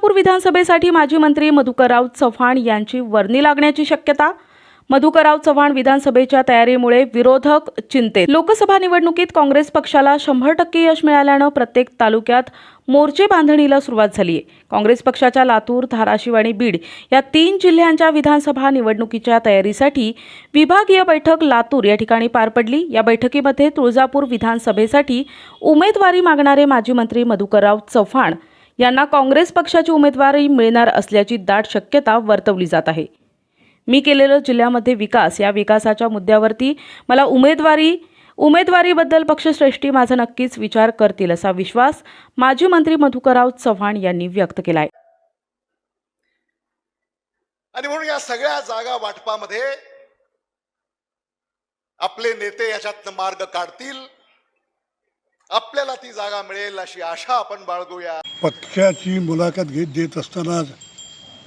तुळजापूर विधानसभेसाठी माजी मंत्री मधुकरराव चव्हाण यांची वर्णी लागण्याची शक्यता. मधुकरराव चव्हाण विधानसभेच्या तयारीमुळे विरोधक चिंतेत. लोकसभा निवडणुकीत काँग्रेस पक्षाला 100% यश मिळाल्यानं प्रत्येक तालुक्यात मोर्चे बांधणीला सुरुवात झाली आहे. काँग्रेस पक्षाच्या लातूर, धाराशिव आणि बीड या 3 जिल्ह्यांच्या विधानसभा निवडणुकीच्या तयारीसाठी विभागीय बैठक लातूर या ठिकाणी पार पडली. या बैठकीमध्ये तुळजापूर विधानसभेसाठी उमेदवारी मागणारे माजी मंत्री मधुकरराव चव्हाण यांना काँग्रेस पक्षाची उमेदवारी मिळणार असल्याची दाट शक्यता वर्तवली जात आहे. मी केलेलं जिल्ह्यामध्ये विकास या विकासाच्या मुद्द्यावरती मला उमेदवारीबद्दल पक्षश्रेष्ठी माझा नक्कीच विचार करतील असा विश्वास माजी मंत्री मधुकरराव चव्हाण यांनी व्यक्त केला आहे. आणि म्हणून या सगळ्या जागा वाटपामध्ये आपले नेते याच्यातनं मार्ग काढतील, आपल्याला ती जागा मिळेल अशी आशा आपण बाळगूया. पक्षाची मुलाखत देत असताना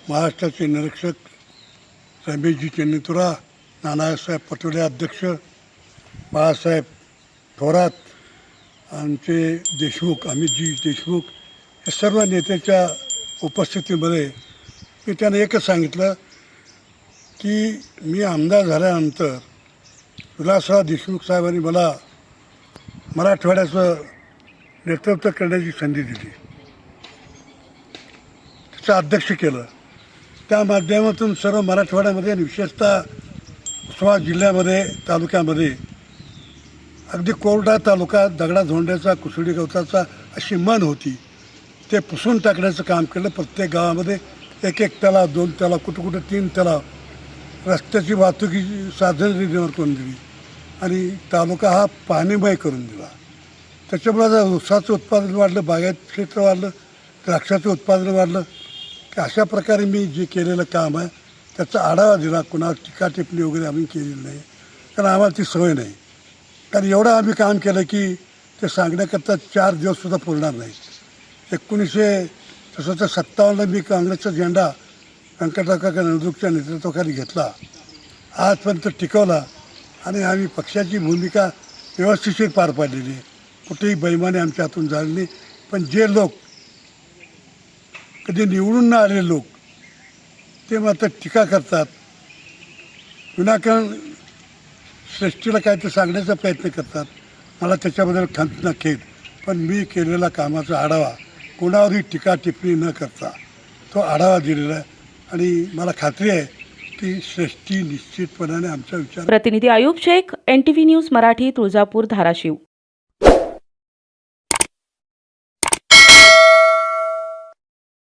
महाराष्ट्राचे निरीक्षक रमेशजी चेन्नीतुरा, नानासाहेब पटोले अध्यक्ष, बाळासाहेब थोरात, आमचे देशमुख, अमितजी देशमुख, या सर्व नेत्याच्या उपस्थितीमध्ये मी त्यांना एकच सांगितलं की मी आमदार झाल्यानंतर विलासराव देशमुख साहेबांनी मला मराठवाड्याचं नेतृत्व करण्याची संधी दिली, त्याचं अध्यक्ष केलं. त्या माध्यमातून सर्व मराठवाड्यामध्ये आणि विशेषतः उस्मानाबाद जिल्ह्यामध्ये तालुक्यामध्ये अगदी कोरडा तालुका, दगडाधोंड्याचा, कुसडी गवताचा अशी मन होती, ते पुसून टाकण्याचं काम केलं. प्रत्येक गावामध्ये 1-1 तलाव, 2 तलाव, कुठं 3 तलाव, रस्त्याची वाहतुकीची साधन निर्माण करून दिली आणि तालुका हा पाणीमय करून दिला. त्याच्यामुळे ऊसाचं उत्पादन वाढलं, बागायत क्षेत्र वाढलं, द्राक्षाचं उत्पादन वाढलं. की अशा प्रकारे मी जे केलेलं काम आहे त्याचा आढावा दिला. कुणावर टीका टिप्पणी वगैरे आम्ही केलेली नाही, कारण आम्हाला ती सवय नाही. कारण एवढं आम्ही काम केलं की ते सांगण्याकरता 4 दिवससुद्धा पुरणार नाही. 1957 मी काँग्रेसचा झेंडा व्यंकटराव काका नळदुर्गच्या नेतृत्वाखाली घेतला, आजपर्यंत टिकवला आणि आम्ही पक्षाची भूमिका व्यवस्थिशीर पार पाडलेली आहे. कुठेही बैमानी आमच्या हातून झाली नाही. पण जे लोक कधी निवडून न आलेले लोक ते मात्र टीका करतात, विनाकारण श्रेष्ठीला काय ते सांगण्याचा प्रयत्न करतात. मला त्याच्याबद्दल खंत न खेद, पण मी केलेला कामाचा आढावा कोणावरही टीका टिप्पणी न करता तो आढावा दिलेला आहे आणि मला खात्री आहे की श्रेष्ठी निश्चितपणाने आमचा विचार. प्रतिनिधी आयुब शेख, NTV न्यूज मराठी, तुळजापूर, धाराशिव.